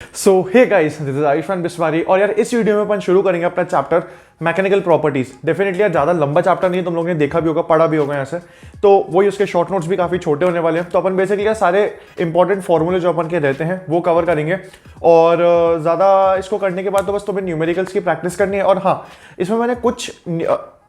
So hey guys, this is Ayushman Biswari और यार इस वीडियो में अपन शुरू करेंगे अपना चैप्टर मैकेनिकल प्रॉपर्टीज। डेफिनेटली यार ज़्यादा लंबा चैप्टर नहीं है, तुम लोगों ने देखा भी होगा, पढ़ा भी होगा यहाँ से, तो वही उसके शॉर्ट नोट्स भी काफ़ी छोटे होने वाले हैं। तो अपन बेसिकली यार सारे इंपॉर्टेंट फॉर्मूले जो अपन के रहते हैं वो कवर करेंगे और ज़्यादा इसको करने के बाद तो बस तुम्हें न्यूमेरिकल्स की प्रैक्टिस करनी है। और हाँ, इसमें मैंने कुछ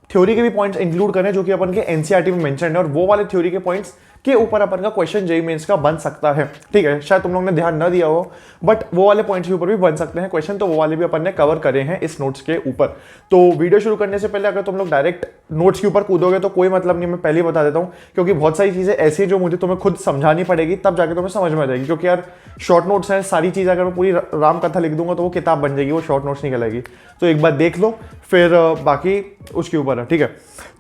थ्योरी के भी पॉइंट्स इंक्लूड करें जो कि अपन के एनसीईआरटी में मेंशन है, और वो वाले थ्योरी के पॉइंट्स के ऊपर अपन का क्वेश्चन जेईई मेंस का बन सकता है। ठीक है, शायद तुम लोगों ने ध्यान न दिया हो, बट वो वाले पॉइंट्स के ऊपर भी बन सकते हैं क्वेश्चन, तो वो वाले भी अपन ने कवर करे हैं इस नोट्स के ऊपर। तो वीडियो शुरू करने से पहले अगर तुम लोग डायरेक्ट नोट्स के ऊपर कूदोगे तो कोई मतलब नहीं, मैं पहले ही बता देता हूँ, क्योंकि बहुत सारी चीजें ऐसी हैं जो मुझे तुम्हें खुद समझानी पड़ेगी, तब जाके तुम्हें समझ में आ जाएगी। क्योंकि यार शॉर्ट नोट्स हैं, सारी चीज़ अगर मैं पूरी राम कथा लिख दूंगा तो वो किताब बन जाएगी, वो शॉर्ट नोट्स नहीं कहलाएगी। तो एक बार देख लो, फिर बाकी उसके ऊपर है। ठीक है,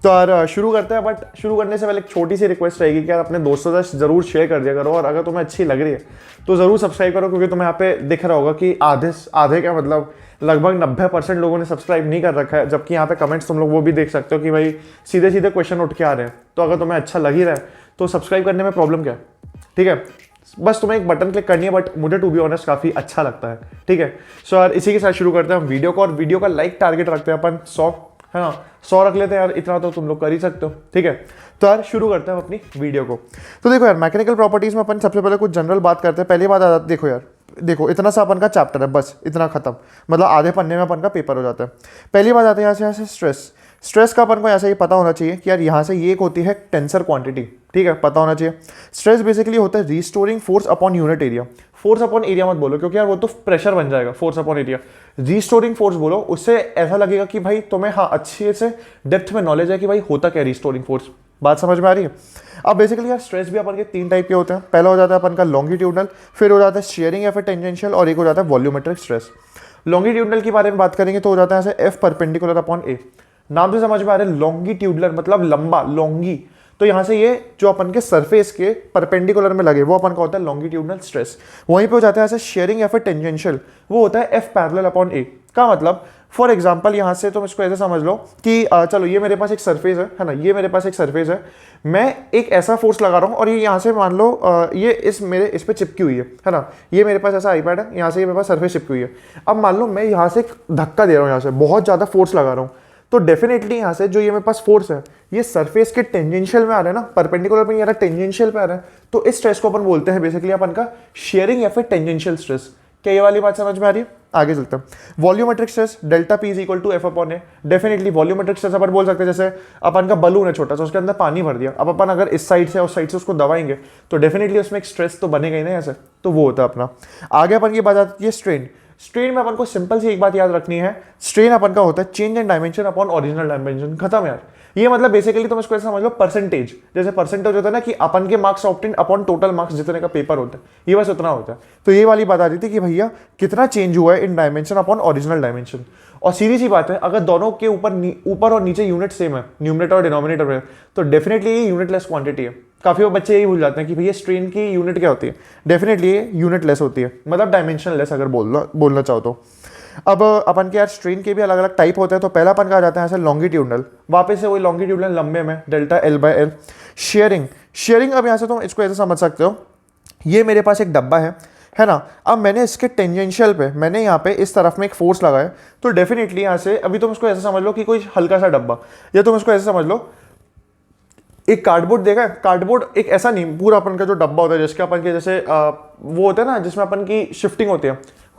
तो यार शुरू करते हैं। बट शुरू करने से पहले एक छोटी सी रिक्वेस्ट रहेगी कि यार अपने दोस्तों से जरूर शेयर कर दिया करो, और अगर तुम्हें अच्छी लग रही है तो जरूर सब्सक्राइब करो, क्योंकि तुम्हें यहाँ पे दिख रहा होगा कि आधे क्या मतलब लगभग 90% लोगों ने सब्सक्राइब नहीं कर रखा है, जबकि यहाँ पे कमेंट्स तुम लोग वो भी देख सकते हो कि भाई सीधे सीधे क्वेश्चन उठ के आ रहे हैं। तो अगर तुम्हें अच्छा लग ही रहा है तो सब्सक्राइब करने में प्रॉब्लम क्या है? ठीक है, बस तुम्हें एक बटन क्लिक करनी है, बट मुझे टू बी ऑनेस्ट काफ़ी अच्छा लगता है। ठीक है, सो यार इसी के साथ शुरू करते हैं हम वीडियो को, और वीडियो का लाइक टारगेट रखते हैं अपन 100, है ना, 100 रख लेते हैं यार, इतना तो तुम लोग कर ही सकते हो। ठीक है, तो यार शुरू करते हैं अपनी वीडियो को। तो देखो यार, मैकेनिकल प्रॉपर्टीज में अपन सबसे पहले कुछ जनरल बात करते हैं। पहली बात आ जाती, देखो यार, देखो इतना सा अपन का चैप्टर है, बस इतना खत्म, मतलब आधे पन्ने में अपन का पेपर हो जाता है। पहली बात आती है यहाँ से स्ट्रेस। स्ट्रेस का अपन को ऐसा ही पता होना चाहिए कि यार यहाँ से ये एक होती है टेंसर क्वांटिटी। ठीक है, पता होना चाहिए। स्ट्रेस बेसिकली होता है restoring force upon unit area. Force upon area मत बोलो, क्योंकि यार वो तो प्रेशर बन जाएगा। Force upon area, restoring force बोलो, उससे ऐसा लगेगा कि भाई तुम्हें हाँ अच्छे से डेप्थ में नॉलेज है कि भाई होता क्या रिस्टोरिंग फोर्स। बात समझ में आ रही है? अब बेसिकली यार स्ट्रेस भी अपन के 3 टाइप के होते हैं। पहला हो जाता है अपन का लॉन्गिट्यूडनल, फिर हो जाता है शेयरिंग या फिर टेंजेंशियल, और एक हो जाता है वॉल्यूमेट्रिक स्ट्रेस। लॉन्गिट्यूडनल के बारे में बात करेंगे तो हो जाता है ऐसे एफ परपेंडिकुलर अपॉन ए। नाम से समझ में आ रहा है, लॉन्गिट्यूडनल मतलब लंबा, लॉन्गी, तो यहाँ से ये जो अपन के सरफेस के परपेंडिकुलर में लगे वो अपन का होता है लॉन्गिट्यूडनल स्ट्रेस। वहीं पे हो जाता है ऐसे शेयरिंग या फिर टेंजेंशियल, वो होता है एफ पैरेलल अपॉन ए। का मतलब फॉर एग्जांपल यहाँ से तुम इसको ऐसे समझ लो कि चलो ये मेरे पास एक सरफेस है ना, ये मेरे पास एक सरफेस है, मैं एक ऐसा फोर्स लगा रहा हूँ और ये यहाँ से मान लो ये इस पे चिपकी हुई है ना, ये मेरे पास ऐसा आईपैड है, यहाँ से ये मेरे पास सरफेस चिपकी हुई है। अब मान लो मैं यहाँ से एक धक्का दे रहा हूँ, यहाँ से बहुत ज़्यादा फोर्स लगा रहा हूँ, तो डेफिनेटली यहाँ से जो ये मेरे पास फोर्स है ये सरफेस के टेंजेंशियल में आ रहा है ना, परपेंडिकुलर पे नहीं आ रहा, टेंजेंशियल पे आ रहा है, तो इस स्ट्रेस को अपन बोलते हैं बेसिकली अपन का शेयरिंग या फिर टेंजेंशियल स्ट्रेस। क्या ये वाली बात समझ में आ रही है? आगे चलते हैं। Volumetric stress delta P is equal to F upon A. Definitely volumetric stress अपन बोल सकते हैं, जैसे अपन का बलून है छोटा सा, उसके अंदर पानी भर दिया, अब अपन अगर इस साइड से उस साइड से उसको दबाएंगे तो डेफिनेटली उसमें एक स्ट्रेस तो बनेगा ही ना ऐसे, तो वो होता है अपना। आगे अपन की बात आती है स्ट्रेन। स्ट्रेन में अपन को सिंपल सी एक बात याद रखनी है, स्ट्रेन अपन का होता है change in dimension upon original dimension. खत्म यार, ये मतलब बेसिकली तुम इसको ऐसा समझ लो परसेंटेज, जैसे परसेंटेज होता है ना कि अपन के marks obtain upon total marks जितने का पेपर होता है, ये बस उतना होता है। तो ये वाली बात आ रही थी कि भैया कितना चेंज हुआ है इन डायमेंशन अपॉन ओरिजिनल डायमेंशन। और सीधी सी बात है, अगर दोनों के ऊपर और नीचे यूनिट सेम है, न्यूमरेटर और डिनोमिनेटर में, तो डेफिनेटली ये यूनिटलेस क्वांटिटी है। काफी वो बच्चे यही भूल जाते हैं कि भैया स्ट्रेन की यूनिट क्या होती है। डेफिनेटली ये यूनिटलेस होती है, मतलब डायमेंशन लेस अगर बोलना चाहो तो। अब अपन के यार स्ट्रेन के भी अलग अलग टाइप होते हैं। तो पहला अपन का आ जाता है ऐसे लॉन्गिट्यूडनल, वापस से वही लॉन्गिट्यूडनल लंबे में delta L by L. Sharing अब यहाँ से तुम इसको ऐसे समझ सकते हो, ये मेरे पास एक डब्बा है ना, अब मैंने इसके टेंजेंशियल पे मैंने यहाँ पे इस तरफ में एक फोर्स लगाया, तो डेफिनेटली यहाँ से अभी तुम इसको ऐसे समझ लो कि कोई हल्का सा डब्बा, या तुम इसको ऐसे समझ लो एक कार्डबोर्ड देखा है। कार्डबोर्ड एक ऐसा नहीं, पूरा अपन का जो डब्बा होता है जिसके अपन के जैसे वो होता है ना जिसमें अपन की शिफ्टिंग होती है,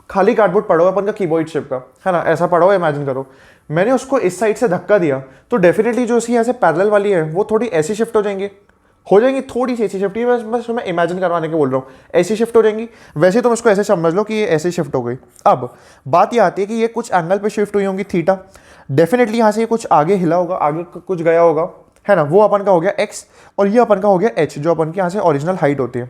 खाली कार्डबोर्ड पड़ा हुआ अपन का कीबोर्ड शेप का, है ना, ऐसा पड़ा हुआ इमेजिन करो। मैंने उसको इस साइड से धक्का दिया तो डेफिनेटली जो इसकी यहाँ से पैरेलल वाली है वो थोड़ी ऐसी शिफ्ट हो जाएंगी थोड़ी सी ऐसी शिफ्ट, ये बस मैं इमेजिन करवाने के बोल रहा हूँ, ऐसी शिफ्ट हो जाएंगी। वैसे तुम इसको ऐसे समझ लो कि ये ऐसी शिफ्ट हो गई। अब बात ये आती है कि ये कुछ एंगल पे शिफ्ट हुई होंगी थीटा, डेफिनेटली यहाँ से ये कुछ आगे हिला होगा, आगे कुछ गया होगा, है ना, वो अपन का हो गया एक्स, और ये अपन का हो गया एच, जो अपन के यहाँ से ओरिजिनल हाइट होती है।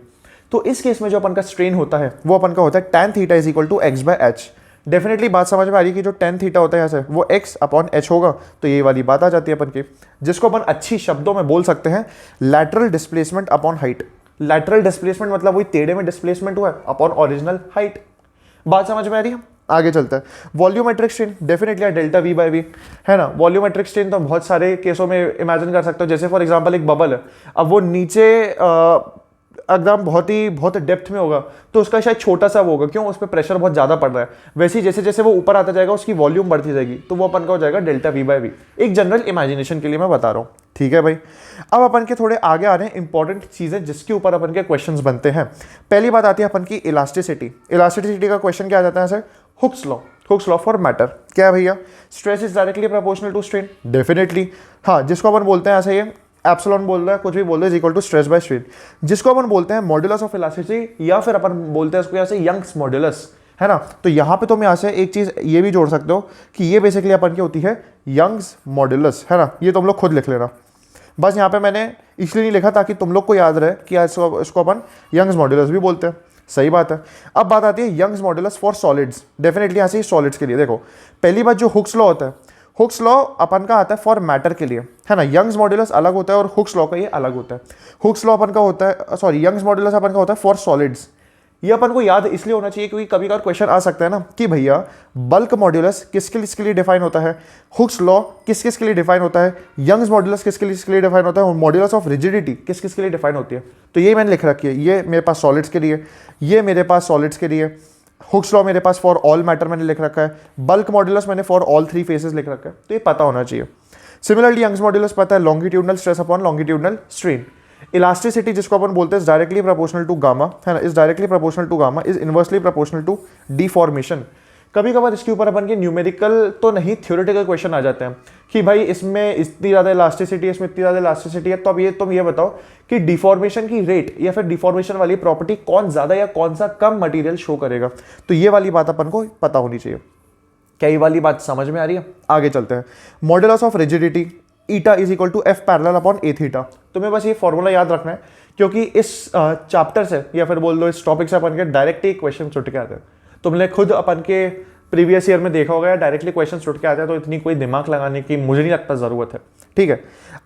तो इस केस में जो अपन का स्ट्रेन होता है वो अपन का होता है tan theta is equal to x by h. Definitely बात समझ में आ रही है कि जो tan थीटा होता है यहाँ से वो x अपॉन एच होगा, तो ये वाली बात आ जाती है अपन की, जिसको अपन अच्छी शब्दों में बोल सकते हैं lateral displacement upon height. Lateral displacement मतलब वही टेढ़े में डिस्प्लेसमेंट हुआ है अपॉन ओरिजिनल हाइट। बात समझ में आ रही है? आगे चलता है। Volumetric strain definitely delta V by V, है ना। वॉल्यूमेट्रिक स्ट्रेन तो बहुत सारे केसों में इमेजिन कर सकते हो, जैसे फॉर एग्जांपल एक बबल है, अब वो नीचे एकदम बहुत डेप्थ में होगा तो उसका शायद छोटा सा वो होगा, क्यों, उस पर प्रेशर बहुत ज़्यादा पड़ रहा है। वैसे ही जैसे जैसे वो ऊपर आता जाएगा उसकी वॉल्यूम बढ़ती जाएगी, तो वो अपन का हो जाएगा डेल्टा वी बाई वी। एक जनरल इमेजिनेशन के लिए मैं बता रहा हूँ, ठीक है भाई। अब अपन के थोड़े आगे आ रहे हैं इंपॉर्टेंट चीज़ें जिसके ऊपर अपन के क्वेश्चंस बनते हैं। पहली बात आती है अपन की इलास्टिसिटी। इलास्टिसिटी का क्वेश्चन क्या आ जाता है ऐसे, Hooke's law, Hooke's law for matter. क्या है भैया, stress is directly proportional to strain, definitely. हाँ, जिसको अपन बोलते हैं ऐसे, ये एप्सिलॉन बोल रहा है, कुछ भी बोल रहे हैं, equal to stress by strain, जिसको अपन बोलते हैं मॉड्यूलस ऑफ इलास्टिसिटी, या फिर अपन बोलते हैं इसको यहाँ से यंग्स मॉड्यूलस, है ना। तो यहाँ पे तुम यहाँ से एक चीज़ ये भी जोड़ सकते हो कि ये बेसिकली अपन की होती है यंग्स मॉड्यूलस, है ना। ये तुम लोग खुद लिख लेना, बस यहाँ पे मैंने इसलिए नहीं लिखा ताकि तुम लोग को याद रहे कि इसको अपन यंग्स मॉड्यूलस भी बोलते हैं। सही बात है। अब बात आती है Young's modulus for solids, definitely यहाँ से सॉलिड्स के लिए। देखो पहली बात, जो हुक्स लॉ होता है, हुक्स लॉ अपन का आता है फॉर मैटर के लिए, है ना। यंग्स मॉड्यूलस अलग होता है और हुक्स लॉ का ये अलग होता है। हुक्स लॉ अपन का होता है, सॉरी, यंग्स मॉड्यूलस अपन का होता है फॉर सॉलिड्स। ये अपन को याद इसलिए होना चाहिए क्योंकि कभी कभार क्वेश्चन आ सकता है ना कि भैया बल्क मॉड्यूलस किसके लिए डिफाइन होता है, हुक्स लॉ किस किस के लिए डिफाइन होता है, यंग्स मॉड्यूलस किसके लिए डिफाइन होता है, और मॉड्यूलस ऑफ रिजिडिटी किस किस के लिए डिफाइन होती है। तो ये मैंने लिख रखी है, ये मेरे पास सॉलिड्स के लिए, ये मेरे पास सॉलिड्स के लिए, हुक्स लॉ मेरे पास फॉर ऑल मैटर मैंने लिख रखा है, बल्क मॉड्यूलस मैंने फॉर ऑल थ्री फेसेस लिख रखा है, तो ये पता होना चाहिए। सिमिलरली यंग्स मॉड्यूलस पता है, longitudinal stress upon longitudinal strain. Elasticity जिसको अपन बोलते हैं डायरेक्टली प्रोपोर्शनल टू गामा, है ना, is directly proportional to gamma, is inversely proportional to deformation. कभी कभार इसके ऊपर अपन के न्यूमेरिकल तो नहीं, थ्योरेटिकल क्वेश्चन आ जाते हैं कि भाई इसमें इतनी ज़्यादा इलास्टिसिटी है, इसमें इतनी ज़्यादा इलास्टिसिटी है, तो अब ये तुम ये बताओ कि डिफॉर्मेशन की रेट या फिर डिफॉर्मेशन वाली प्रॉपर्टी कौन ज़्यादा या कौन सा कम मटीरियल शो करेगा। तो ये वाली बात अपन को पता होनी चाहिए। क्या ये वाली बात समझ में आ रही है? आगे चलते हैं। Modulus of rigidity eta is equal to F parallel upon A theta. तुम्हें बस ये फॉर्मूला याद रखना है क्योंकि इस चैप्टर से या फिर बोल दो इस टॉपिक से अपन के डायरेक्टली क्वेश्चन छुट के आते हैं। तुमने खुद अपन के प्रीवियस ईयर में देखा होगा, डायरेक्टली क्वेश्चन छुट के आते हैं, तो इतनी कोई दिमाग लगाने की मुझे नहीं लगता ज़रूरत है, ठीक है।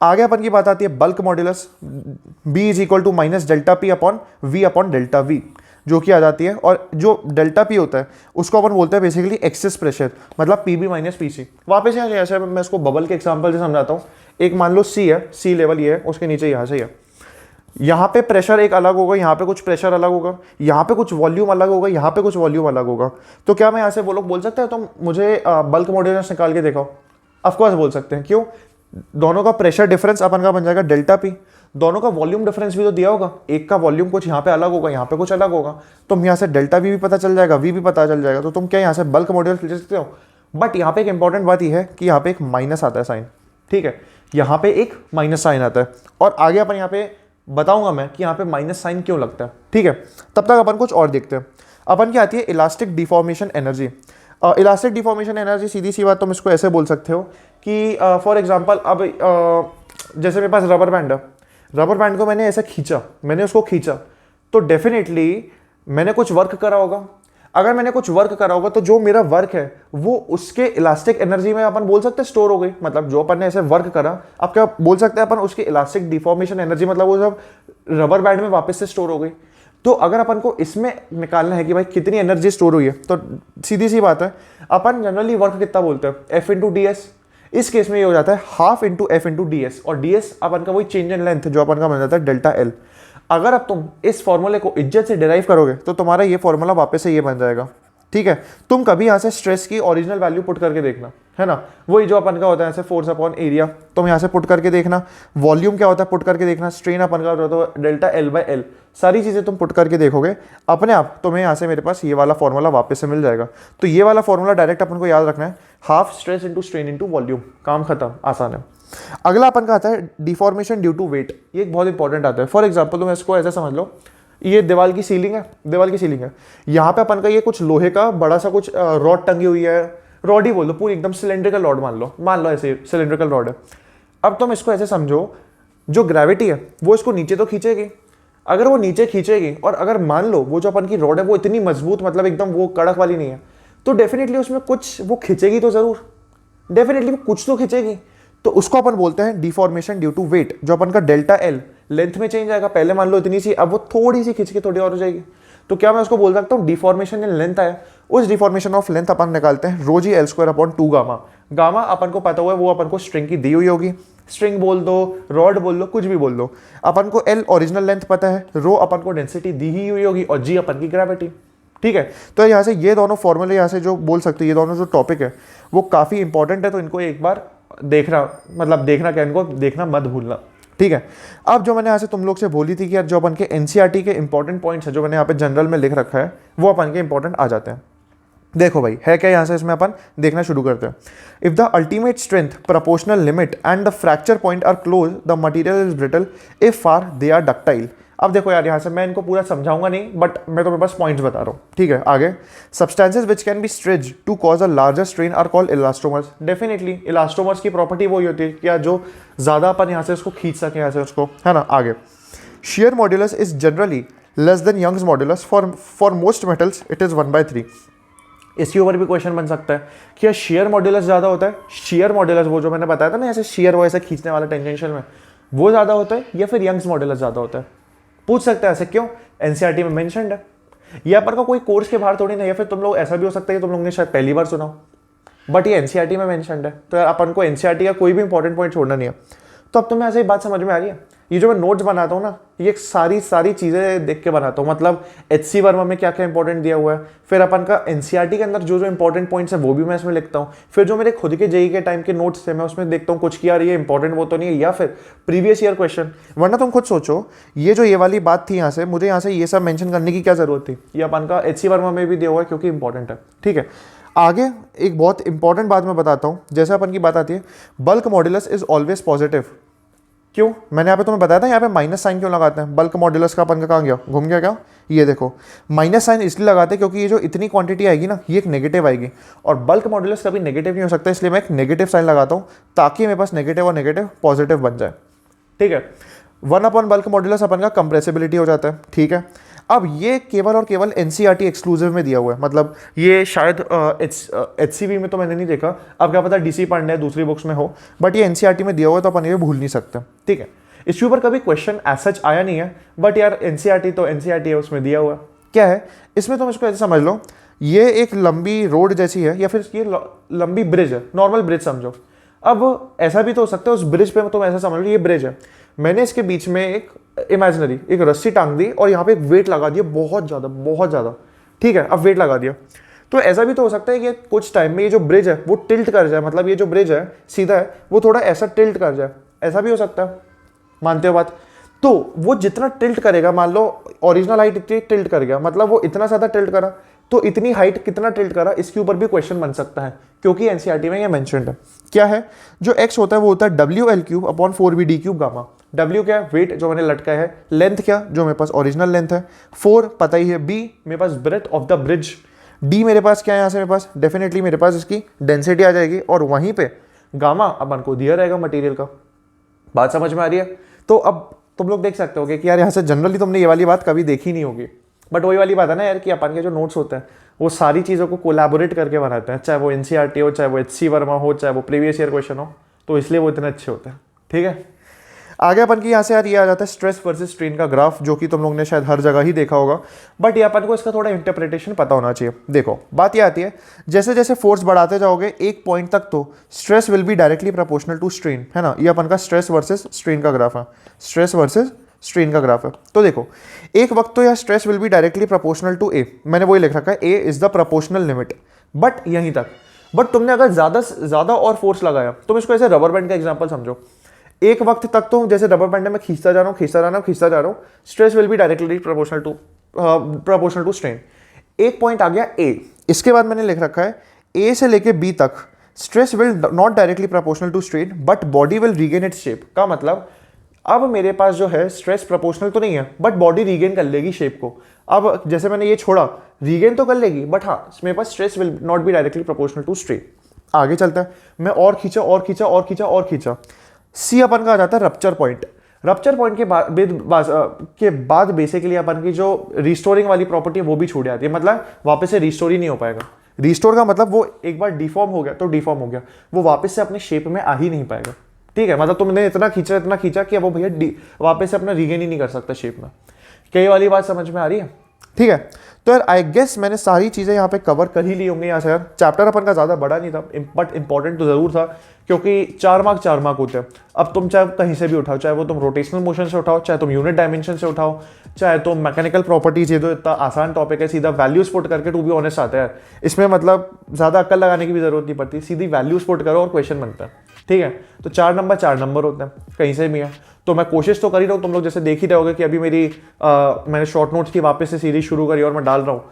आगे अपन की बात आती है bulk modulus, B is equal to minus delta P upon V upon delta V, जो कि आ जाती है। और जो डेल्टा पी होता है उसको अपन बोलते हैं बेसिकली एक्सेस प्रेशर, मतलब P B minus P C. वापस यहाँ ऐसे मैं इसको बबल के एग्जाम्पल से समझाता हूँ। एक मान लो सी है, सी लेवल ये है, उसके नीचे यहाँ से है, यहाँ पे प्रेशर एक अलग होगा, यहाँ पे कुछ प्रेशर अलग होगा, यहाँ पे कुछ वॉल्यूम अलग होगा, यहाँ पे कुछ वॉल्यूम अलग होगा। तो क्या मैं यहाँ से वो लोग बोल सकते हैं तुम मुझे बल्क मॉड्यूलस निकाल के दिखाओ? ऑफकोर्स बोल सकते हैं। क्यों? दोनों का प्रेशर डिफरेंस अपन का बन जाएगा डेल्टा पी, दोनों का वॉल्यूम डिफरेंस भी तो दिया होगा, एक का वॉल्यूम कुछ यहाँ पे अलग होगा, यहाँ पे कुछ अलग होगा, तुम यहाँ से डेल्टा वी भी पता चल जाएगा, वी भी पता चल जाएगा, तो तुम क्या यहाँ से बल्क मॉड्यूलस लिख सकते हो। बट यहाँ पे एक इंपॉर्टेंट बात यह है कि यहाँ पे एक माइनस आता है साइन, ठीक है, यहाँ पे एक माइनस साइन आता है, और आगे अपन यहाँ पे बताऊंगा मैं कि यहाँ पे माइनस साइन क्यों लगता है, ठीक है। तब तक अपन कुछ और देखते हैं। अपन की आती है elastic deformation energy. Elastic deformation energy सीधी सी बात तुम इसको ऐसे बोल सकते हो कि फॉर एग्जांपल अब जैसे मेरे पास रबर बैंड है, रबर बैंड को मैंने ऐसे खींचा, मैंने उसको खींचा, तो डेफिनेटली मैंने कुछ वर्क करा होगा। अगर मैंने कुछ वर्क करा होगा तो जो मेरा वर्क है वो उसके इलास्टिक एनर्जी में अपन बोल सकते हैं स्टोर हो गई। मतलब जो अपन ने ऐसे वर्क करा, अब क्या बोल सकते हैं अपन उसकी इलास्टिक डिफॉर्मेशन एनर्जी, मतलब वो सब रबर बैंड में वापस से स्टोर हो गई। तो अगर अपन को इसमें निकालना है कि भाई कितनी एनर्जी स्टोर हुई है, तो सीधी सी बात है, अपन जनरली वर्क कितना बोलते हैं, एफ इंटू डी एस। इस केस में ये हो जाता है half into F into D S, और डी एस अपन का वही चेंज इन लेंथ जो अपन का बन जाता है डेल्टा एल। अगर अब तुम इस फॉर्मूले को इज्जत से डिराइव करोगे तो तुम्हारा ये फॉर्मूला वापस से ये बन जाएगा, ठीक है। तुम कभी यहाँ से स्ट्रेस की ओरिजिनल वैल्यू पुट करके देखना, है ना, वही जो अपन का होता है ऐसे फोर्स अपॉन एरिया, तुम यहाँ से पुट करके देखना। वॉल्यूम क्या होता है पुट करके देखना, स्ट्रेन अपन का होता है डेल्टा एल बाई एल, सारी चीज़ें तुम पुट करके देखोगे अपने आप, तुम्हें यहाँ से मेरे पास ये वाला फॉर्मूला वापस से मिल जाएगा। तो ये वाला फॉर्मूला डायरेक्ट अपन को याद रखना है, half stress into strain into volume, काम खत्म, आसान है। अगला अपन का आता है डिफॉर्मेशन ड्यू टू वेट। ये एक बहुत इंपॉर्टेंट आता है। फॉर एग्जाम्पल तुम इसको ऐसा समझ लो, ये दीवार की सीलिंग है, दीवार की सीलिंग है, यहाँ पे अपन का ये कुछ लोहे का बड़ा सा कुछ रॉड टंगी हुई है, रॉड ही बोल दो, पूरी एकदम सिलेंड्रिकल रॉड मान लो ऐसे सिलेंड्रिकल रॉड है। अब तुम इसको ऐसे समझो, जो ग्रेविटी है वो इसको नीचे तो खींचेगी। अगर वो नीचे खींचेगी और अगर मान लो वो जो अपन की रॉड है वो इतनी मजबूत, मतलब एकदम वो कड़क वाली नहीं है, तो डेफिनेटली उसमें कुछ वो खींचेगी तो जरूर, डेफिनेटली वो कुछ तो खींचेगी। तो उसको अपन बोलते हैं डिफॉर्मेशन ड्यू टू वेट। जो अपन का डेल्टा एल लेंथ में चेंज आएगा, पहले मान लो इतनी सी, अब वो थोड़ी सी खींच के थोड़ी और हो जाएगी। तो क्या मैं उसको बोल सकता हूँ डिफॉर्मेशन इन लेंथ आया, उस डिफॉर्मेशन ऑफ लेंथ अपन निकालते हैं rho g L square upon 2 gamma. Gamma अपन को पता हुआ है वो अपन को स्ट्रिंग की दी हुई होगी, स्ट्रिंग बोल दो, रॉड बोल दो, कुछ भी बोल दो। अपन को एल ओरिजिनल लेंथ पता है, रो अपन को डेंसिटी दी ही हुई होगी और जी अपन की ग्रेविटी। ठीक है, तो यहाँ से ये दोनों फॉर्मूले यहाँ से जो बोल सकते हैं, ये दोनों जो टॉपिक है वो काफ़ी इंपॉर्टेंट है, तो इनको एक बार देखना, मतलब देखना क्या, इनको देखना मत भूलना। ठीक है, अब जो मैंने यहाँ से तुम लोग से बोली थी कि यार जो अपन के एनसीईआरटी के इंपॉर्टेंट पॉइंट्स है जो मैंने यहाँ पे जनरल में लिख रखा है वो अपन के इंपॉर्टेंट आ जाते हैं। देखो भाई है क्या यहाँ से, इसमें अपन देखना शुरू करते हैं। If the ultimate strength, proportional limit and the fracture point are close, the material is brittle if far they are ductile. अब देखो यार यहाँ से मैं इनको पूरा समझाऊंगा नहीं, बट मैं तुम्हें बस पॉइंट्स बता रहा हूँ। ठीक है, आगे substances which can be stretch to cause a larger strain are called elastomers. Definitely elastomers की प्रॉपर्टी वही होती है कि जो ज़्यादा अपन यहाँ से उसको खींच सके यहाँ से उसको, है ना। आगे shear modulus is generally less than Young's modulus. For most metals it is 1/3. इसके ऊपर भी क्वेश्चन बन सकता है कि शेयर मॉड्यूलस ज़्यादा होता है, शेयर मॉड्यूलस वो जो मैंने बताया था ना ऐसे शेयर वो ऐसे खींचने वाला टेंजेंशियल में, वो ज़्यादा होता है या फिर यंग्स मॉड्यूलस ज़्यादा होता है। पूछ सकते हैं ऐसे क्यों, एनसीईआरटी में मेंशन्ड है, या पर का कोई कोर्स के बाहर थोड़ी नहीं, या फिर तुम लोग ऐसा भी हो सकता है कि तुम लोग ने शायद पहली बार सुना हो, बट ये एनसीईआरटी में मेंशन्ड है, तो यार अपन को एनसीईआरटी का कोई भी इंपॉर्टेंट पॉइंट छोड़ना नहीं है। तो अब तुम्हें ऐसे ही बात समझ में आ रही है, ये जो मैं नोट्स बनाता हूँ ना, ये सारी चीज़ें देख के बनाता हूँ, मतलब एचसी वर्मा में क्या क्या इंपॉर्टेंट दिया हुआ है, फिर अपन का एनसीईआरटी के अंदर जो जो इंपॉर्टेंट पॉइंट्स है वो भी मैं इसमें लिखता हूँ, फिर जो मेरे खुद के जेईई के टाइम के नोट्स थे मैं उसमें देखता हूँ कुछ किया, ये इंपॉर्टेंट वो तो नहीं है, या फिर प्रीवियस ईयर क्वेश्चन। वरना तुम खुद सोचो, ये जो ये वाली बात थी यहाँ से, मुझे यहाँ से ये सब मेंशन करने की क्या जरूरत थी, ये अपन का एचसी वर्मा में भी दिया हुआ है क्योंकि इंपॉर्टेंट है। ठीक है, आगे एक बहुत इंपॉर्टेंट बात मैं बताता हूँ, जैसे अपन की बात आती है bulk modulus is always positive. क्यों, मैंने यहाँ पे तुम्हें बताया था यहाँ पे माइनस साइन क्यों लगाते हैं, बल्क मॉड्यूलस का अपन का कहाँ गया, घूम गया क्या, ये देखो माइनस साइन इसलिए लगाते हैं क्योंकि ये जो इतनी क्वांटिटी आएगी ना ये एक नेगेटिव आएगी, और बल्क मॉड्यूलस कभी नेगेटिव नहीं हो सकता, इसलिए मैं एक नेगेटिव साइन लगाता हूँ ताकि मेरे पास नेगेटिव और नेगेटिव पॉजिटिव बन जाए। ठीक है, 1/1 बल्क मॉड्यूलस अपन का कंप्रेसिबिलिटी हो जाता है। ठीक है, अब ये केवल और केवल एनसीईआरटी एक्सक्लूसिव में दिया हुआ है, मतलब ये शायद एचसीवी में तो मैंने नहीं देखा, अब क्या पता डीसी पांडे दूसरी बुक्स में हो, बट ये एनसीईआरटी में दिया हुआ है तो अपन ये भूल नहीं सकते। ठीक है, इसके ऊपर कभी क्वेश्चन एज सच आया नहीं है, बट यार एनसीईआरटी तो एनसीईआरटी है, उसमें दिया हुआ है। क्या है इसमें, तुम इसको ऐसे समझ लो, ये एक लंबी रोड जैसी है या फिर ये लंबी ब्रिज है, नॉर्मल ब्रिज समझो। अब ऐसा भी तो हो सकता है उस ब्रिज पे तुम ऐसा समझ लो ये ब्रिज है, मैंने इसके बीच में एक इमेजिनरी एक रस्सी टांग दी और यहाँ पे एक वेट लगा दिया बहुत ज़्यादा। ठीक है, अब वेट लगा दिया, तो ऐसा भी तो हो सकता है कि कुछ टाइम में ये जो ब्रिज है वो टिल्ट कर जाए, मतलब ये जो ब्रिज है सीधा है वो थोड़ा ऐसा टिल्ट कर जाए, ऐसा भी हो सकता है, मानते हो बात। तो वो जितना टिल्ट करेगा, मान लो ओरिजिनल हाइट इतनी टिल्ट कर गया, मतलब वो इतना ज़्यादा टिल्ट करा, तो इतनी हाइट कितना टिल्ट करा, इसके ऊपर भी क्वेश्चन बन सकता है क्योंकि एनसीईआरटी में ये मेंशन्ड है। क्या है, जो एक्स होता है वो होता है WL³ upon 4BD³ gamma. W क्या है, वेट जो मैंने लटकाया है, लेंथ क्या जो मेरे पास ओरिजिनल लेंथ है, 4 पता ही है, B मेरे पास breadth of the bridge, D मेरे पास क्या है यहाँ से मेरे पास डेफिनेटली मेरे पास इसकी डेंसिटी आ जाएगी, और वहीं पे गामा अपन को दिया रहेगा मटेरियल का। बात समझ में आ रही है। तो अब तुम लोग देख सकते हो कि यार यहाँ से जनरली तुमने ये वाली बात कभी देखी नहीं होगी, बट वही वाली बात है ना यार कि अपन के जो नोट्स होते हैं वो सारी चीज़ों को कोलैबोरेट करके बनाते हैं, चाहे वो एनसीईआरटी हो, चाहे वो एचसी वर्मा हो, चाहे वो प्रीवियस ईयर क्वेश्चन हो, तो इसलिए वो इतने अच्छे होते हैं। ठीक है, आगे अपन की यहाँ से यार ये आ जाता है स्ट्रेस वर्सेस स्ट्रेन का ग्राफ, जो कि तुम लोग ने शायद हर जगह ही देखा होगा, बट ये अपन को इसका थोड़ा इंटरप्रिटेशन पता होना चाहिए। देखो बात ये आती है, जैसे जैसे फोर्स बढ़ाते जाओगे एक पॉइंट तक तो stress will be directly proportional to strain, है ना। ये अपन का स्ट्रेस वर्सेस स्ट्रेन का ग्राफ है, स्ट्रेस वर्सेस स्ट्रेन का ग्राफ है। तो देखो एक वक्त तो यह stress will be directly proportional to A, मैंने वही लिख रखा है, A is the proportional limit, but यहीं तक। बट तुमने अगर ज़्यादा और फोर्स लगाया, तुम इसको ऐसे रबर बैंड का एग्जाम्पल समझो, एक वक्त तक तो जैसे रबर बैंड में खींचता जा रहा हूँ, stress will be directly proportional to strain. एक पॉइंट आ गया ए, इसके बाद मैंने लिख रखा है ए से लेके बी तक stress will not directly proportional to strain but body will regain its shape. का मतलब अब मेरे पास जो है स्ट्रेस प्रोपोर्शनल तो नहीं है, बट बॉडी रीगेन कर लेगी शेप को। अब जैसे मैंने ये छोड़ा, रीगेन तो कर लेगी, बट हाँ मेरे पास stress will not be directly proportional to strain. आगे चलता है, मैं और खींचा, सी अपन का आ जाता है रप्चर पॉइंट। रप्चर पॉइंट के बाद बेसिकली अपन की जो रिस्टोरिंग वाली प्रॉपर्टी है वो भी छूट जाती है, मतलब वापस से रिस्टोर ही नहीं हो पाएगा। रिस्टोर का मतलब वो एक बार डिफॉर्म हो गया तो डिफॉर्म हो गया, वो वापस से अपने शेप में आ ही नहीं पाएगा। ठीक है, मतलब तुमने इतना खींचा कि वो भैया वापस से अपना रीगेन ही नहीं कर सकता शेप में। कई वाली बात समझ में आ रही है। ठीक है। तो यार आई गेस मैंने सारी चीज़ें यहाँ पे कवर कर ही ली होंगी यहाँ से यार। चैप्टर अपन का ज़्यादा बड़ा नहीं था, बट इंपॉर्टेंट तो ज़रूर था, क्योंकि 4 मार्क होते हैं। अब तुम चाहे कहीं से भी उठाओ, चाहे वो तुम रोटेशनल मोशन से उठाओ, चाहे तुम यूनिट डायमेंशन से उठाओ, चाहे तुम मैकेनिकल प्रॉपर्टीज, ये तो इतना आसान टॉपिक है, सीधा वैल्यूज पुट करके टू बी ऑनेस्ट आता है यार। इसमें मतलब ज़्यादा अक्ल लगाने की भी जरूरत नहीं पड़ती, सीधी वैल्यूज पुट करो और क्वेश्चन बनता है। ठीक है, तो 4 नंबर होते हैं, कहीं से भी है। तो मैं कोशिश तो कर ही रहा हूँ, तुम लोग जैसे देख ही रहोगे कि अभी मैंने शॉर्ट नोट्स की वापस से सीरीज शुरू करी और मैं डाल रहा हूँ।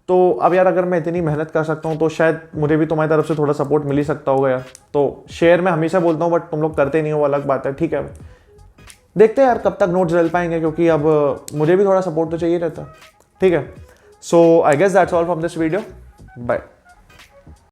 तो अब यार अगर मैं इतनी मेहनत कर सकता हूँ तो शायद मुझे भी तुम्हारी तरफ से थोड़ा सपोर्ट मिल ही सकता होगा यार। तो शेयर मैं हमेशा बोलता हूँ, बट तुम लोग करते नहीं हो, अलग बात है। ठीक है, देखते हैं यार कब तक नोट्स डल पाएंगे, क्योंकि अब मुझे भी थोड़ा सपोर्ट तो चाहिए रहता। ठीक है, so I guess that's all from this video, bye.